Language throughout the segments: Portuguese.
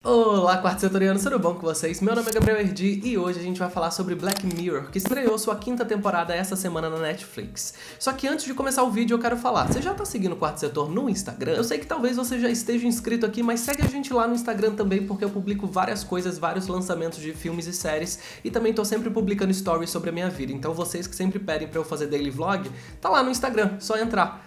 Olá, quarto setorianos, tudo bom com vocês? Meu nome é Gabriel Erdi e hoje a gente vai falar sobre Black Mirror, que estreou sua quinta temporada essa semana na Netflix. Só que antes de começar o vídeo eu quero falar, você já tá seguindo o Quarto Setor no Instagram? Eu sei que talvez você já esteja inscrito aqui, mas segue a gente lá no Instagram também, porque eu publico várias coisas, vários lançamentos de filmes e séries, e também tô sempre publicando stories sobre a minha vida. Então vocês que sempre pedem pra eu fazer daily vlog, tá lá no Instagram, só entrar.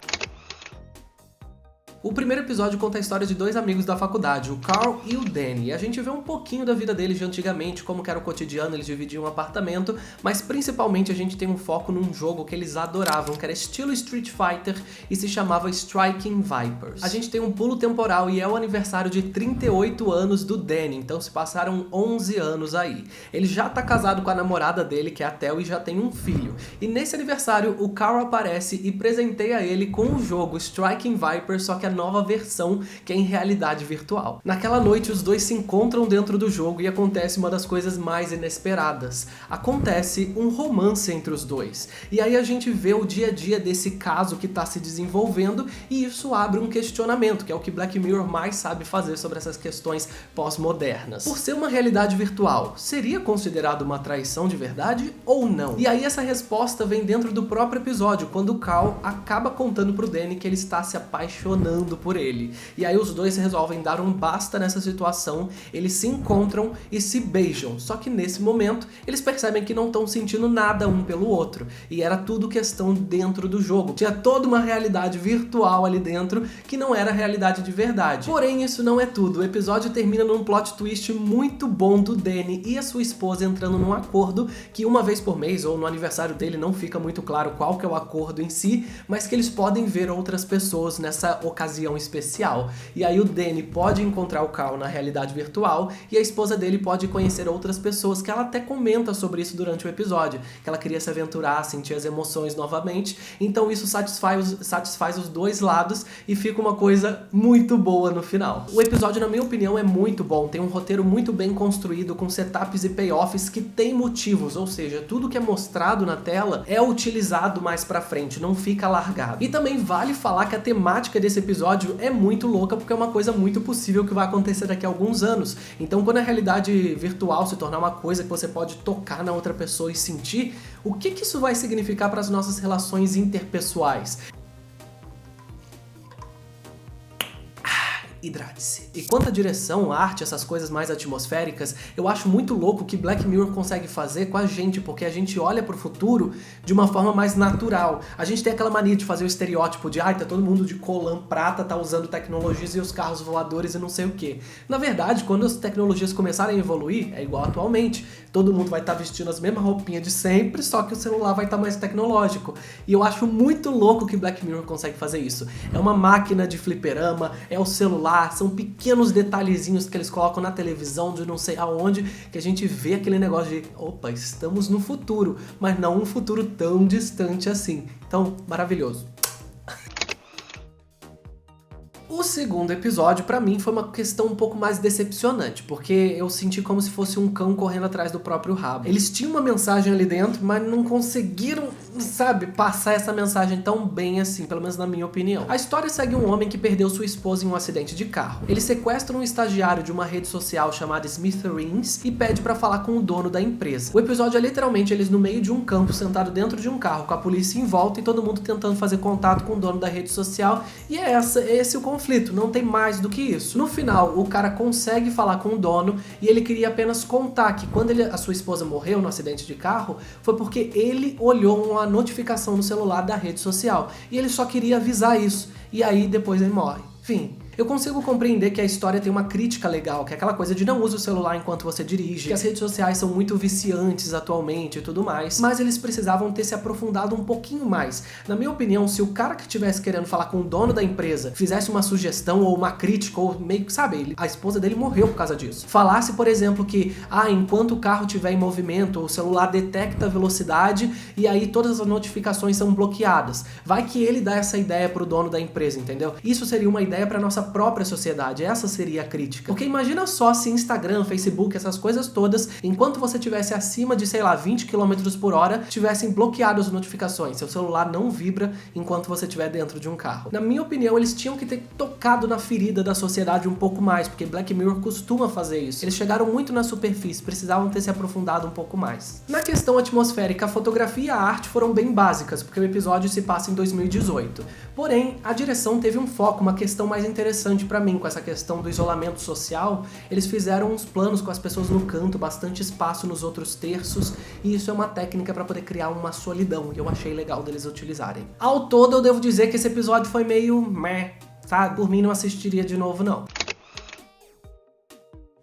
O primeiro episódio conta a história de dois amigos da faculdade, o Carl e o Danny, e a gente vê um pouquinho da vida deles de antigamente, como que era o cotidiano, eles dividiam um apartamento, mas principalmente a gente tem um foco num jogo que eles adoravam, que era estilo Street Fighter e se chamava Striking Vipers. A gente tem um pulo temporal e é o aniversário de 38 anos do Danny, então se passaram 11 anos aí. Ele já tá casado com a namorada dele, que é a Tel, e já tem um filho. E nesse aniversário, o Carl aparece e presenteia ele com o jogo Striking Vipers, só que nova versão que é em realidade virtual. Naquela noite os dois se encontram dentro do jogo e acontece uma das coisas mais inesperadas. Acontece um romance entre os dois. E aí a gente vê o dia a dia desse caso que está se desenvolvendo e isso abre um questionamento, que é o que Black Mirror mais sabe fazer sobre essas questões pós-modernas. Por ser uma realidade virtual, seria considerado uma traição de verdade ou não? E aí essa resposta vem dentro do próprio episódio, quando o Carl acaba contando pro Danny que ele está se apaixonando por ele. E aí os dois resolvem dar um basta nessa situação, eles se encontram e se beijam. Só que nesse momento, eles percebem que não estão sentindo nada um pelo outro. E era tudo questão dentro do jogo. Tinha toda uma realidade virtual ali dentro que não era realidade de verdade. Porém, isso não é tudo. O episódio termina num plot twist muito bom do Danny e a sua esposa entrando num acordo que uma vez por mês, ou no aniversário dele, não fica muito claro qual que é o acordo em si, mas que eles podem ver outras pessoas nessa ocasião especial. E aí o Danny pode encontrar o Carl na realidade virtual e a esposa dele pode conhecer outras pessoas, que ela até comenta sobre isso durante o episódio, que ela queria se aventurar, sentir as emoções novamente. Então isso satisfaz os dois lados e fica uma coisa muito boa no final. O episódio, na minha opinião, é muito bom, tem um roteiro muito bem construído, com setups e payoffs que tem motivos, ou seja, tudo que é mostrado na tela é utilizado mais pra frente, não fica largado. E também vale falar que a temática desse episódio é muito louca, porque é uma coisa muito possível que vai acontecer daqui a alguns anos. Então, quando a realidade virtual se tornar uma coisa que você pode tocar na outra pessoa e sentir, o que isso vai significar para as nossas relações interpessoais? Hidrate-se. E quanto à direção, arte, essas coisas mais atmosféricas, eu acho muito louco o que Black Mirror consegue fazer com a gente, porque a gente olha pro futuro de uma forma mais natural. A gente tem aquela mania de fazer o estereótipo de tá todo mundo de colã prata, tá usando tecnologias e os carros voadores e não sei o que. Na verdade, quando as tecnologias começarem a evoluir, é igual atualmente. Todo mundo vai estar vestindo as mesmas roupinhas de sempre, só que o celular vai estar mais tecnológico. E eu acho muito louco que Black Mirror consegue fazer isso. É uma máquina de fliperama, é o celular, são pequenos detalhezinhos que eles colocam na televisão de não sei aonde, que a gente vê aquele negócio de opa, estamos no futuro, mas não um futuro tão distante assim. Então, maravilhoso. O segundo episódio, pra mim, foi uma questão um pouco mais decepcionante, porque eu senti como se fosse um cão correndo atrás do próprio rabo. Eles tinham uma mensagem ali dentro, mas não conseguiram, passar essa mensagem tão bem assim, pelo menos na minha opinião. A história segue um homem que perdeu sua esposa em um acidente de carro. Ele sequestra um estagiário de uma rede social chamada Smithereens e pede pra falar com o dono da empresa. O episódio é literalmente eles no meio de um campo, sentado dentro de um carro, com a polícia em volta e todo mundo tentando fazer contato com o dono da rede social, e é esse o conflito, não tem mais do que isso. No final, o cara consegue falar com o dono e ele queria apenas contar que quando a sua esposa morreu no acidente de carro, foi porque ele olhou uma notificação no celular da rede social e ele só queria avisar isso, e aí depois ele morre. Enfim. Eu consigo compreender que a história tem uma crítica legal, que é aquela coisa de não use o celular enquanto você dirige, que as redes sociais são muito viciantes atualmente e tudo mais, mas eles precisavam ter se aprofundado um pouquinho mais. Na minha opinião, se o cara que estivesse querendo falar com o dono da empresa fizesse uma sugestão ou uma crítica, ou meio que, a esposa dele morreu por causa disso. Falasse, por exemplo, que, enquanto o carro estiver em movimento, o celular detecta a velocidade e aí todas as notificações são bloqueadas. Vai que ele dá essa ideia pro dono da empresa, entendeu? Isso seria uma ideia pra nossa nossa própria sociedade. Essa seria a crítica. Porque imagina só se Instagram, Facebook, essas coisas todas, enquanto você tivesse acima de, sei lá, 20 km por hora, tivessem bloqueado as notificações. Seu celular não vibra enquanto você estiver dentro de um carro. Na minha opinião, eles tinham que ter tocado na ferida da sociedade um pouco mais, porque Black Mirror costuma fazer isso. Eles chegaram muito na superfície, precisavam ter se aprofundado um pouco mais. Na questão atmosférica, a fotografia e a arte foram bem básicas, porque o episódio se passa em 2018. Porém, a direção teve um foco, uma questão mais interessante pra mim, com essa questão do isolamento social. Eles fizeram uns planos com as pessoas no canto, bastante espaço nos outros terços, e isso é uma técnica pra poder criar uma solidão, e eu achei legal deles utilizarem. Ao todo, eu devo dizer que esse episódio foi meio meh, sabe? Por mim, não assistiria de novo, não.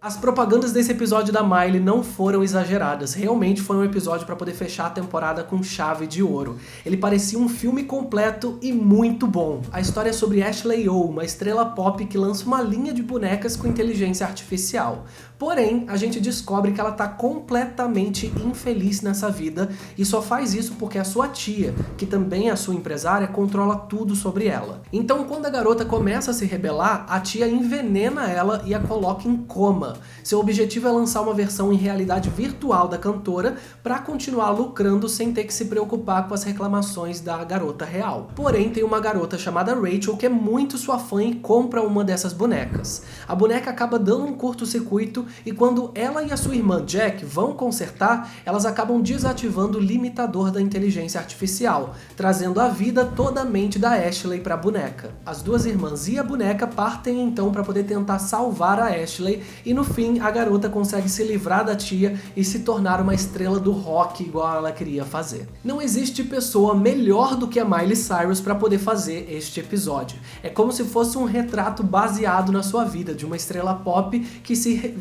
As propagandas desse episódio da Miley não foram exageradas, realmente foi um episódio para poder fechar a temporada com chave de ouro. Ele parecia um filme completo e muito bom. A história é sobre Ashley O, uma estrela pop que lança uma linha de bonecas com inteligência artificial. Porém, a gente descobre que ela tá completamente infeliz nessa vida e só faz isso porque a sua tia, que também é a sua empresária, controla tudo sobre ela. Então, quando a garota começa a se rebelar, a tia envenena ela e a coloca em coma. Seu objetivo é lançar uma versão em realidade virtual da cantora para continuar lucrando sem ter que se preocupar com as reclamações da garota real. Porém, tem uma garota chamada Rachel que é muito sua fã e compra uma dessas bonecas. A boneca acaba dando um curto-circuito e quando ela e a sua irmã Jack vão consertar, elas acabam desativando o limitador da inteligência artificial, trazendo à vida toda a mente da Ashley para a boneca. As duas irmãs e a boneca partem então para poder tentar salvar a Ashley e no fim a garota consegue se livrar da tia e se tornar uma estrela do rock igual ela queria fazer. Não existe pessoa melhor do que a Miley Cyrus para poder fazer este episódio. É como se fosse um retrato baseado na sua vida, de uma estrela pop que se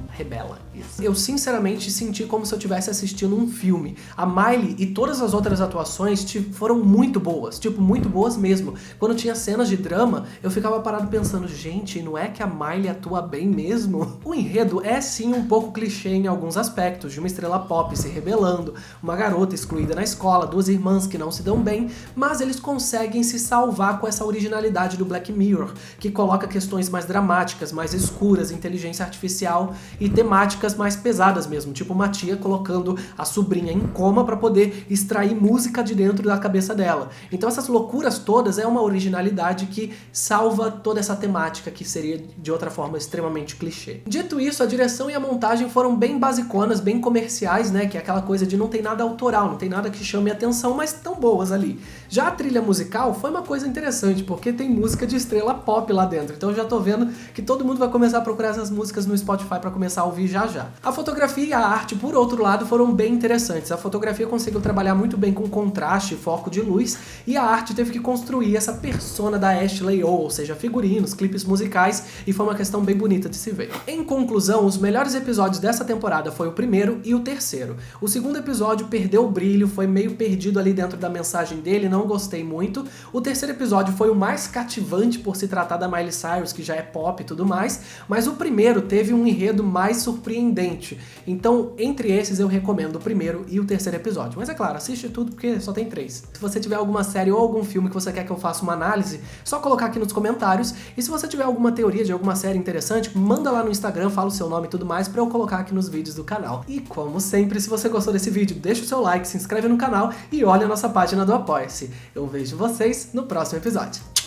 rebela. Isso. Eu sinceramente senti como se eu estivesse assistindo um filme. A Miley e todas as outras atuações foram muito boas, tipo, muito boas mesmo. Quando tinha cenas de drama, eu ficava parado pensando, gente, não é que a Miley atua bem mesmo? O enredo é sim um pouco clichê em alguns aspectos, de uma estrela pop se rebelando, uma garota excluída na escola, duas irmãs que não se dão bem, mas eles conseguem se salvar com essa originalidade do Black Mirror, que coloca questões mais dramáticas, mais escuras, inteligência artificial e temáticas mais pesadas mesmo, tipo uma tia colocando a sobrinha em coma para poder extrair música de dentro da cabeça dela. Então essas loucuras todas é uma originalidade que salva toda essa temática que seria de outra forma extremamente clichê. Dito isso, a direção e a montagem foram bem basiconas, bem comerciais, né, que é aquela coisa de não tem nada autoral, não tem nada que chame a atenção, mas tão boas ali. Já a trilha musical foi uma coisa interessante, porque tem música de estrela pop lá dentro, então eu já tô vendo que todo mundo vai começar a procurar essas músicas no Spotify para começar a ouvir já já. A fotografia e a arte, por outro lado, foram bem interessantes. A fotografia conseguiu trabalhar muito bem com contraste e foco de luz, e a arte teve que construir essa persona da Ashley O, ou seja, figurinos, clipes musicais, e foi uma questão bem bonita de se ver. Em conclusão, os melhores episódios dessa temporada foi o primeiro e o terceiro. O segundo episódio perdeu o brilho, foi meio perdido ali dentro da mensagem dele, não gostei muito. O terceiro episódio foi o mais cativante por se tratar da Miley Cyrus, que já é pop e tudo mais, mas o primeiro teve um enredo mais surpreendente. Então, entre esses, eu recomendo o primeiro e o terceiro episódio. Mas é claro, assiste tudo porque só tem 3. Se você tiver alguma série ou algum filme que você quer que eu faça uma análise, só colocar aqui nos comentários. E se você tiver alguma teoria de alguma série interessante, manda lá no Instagram, fala o seu nome e tudo mais pra eu colocar aqui nos vídeos do canal. E como sempre, se você gostou desse vídeo, deixa o seu like, se inscreve no canal e olha a nossa página do Apoia-se. Eu vejo vocês no próximo episódio.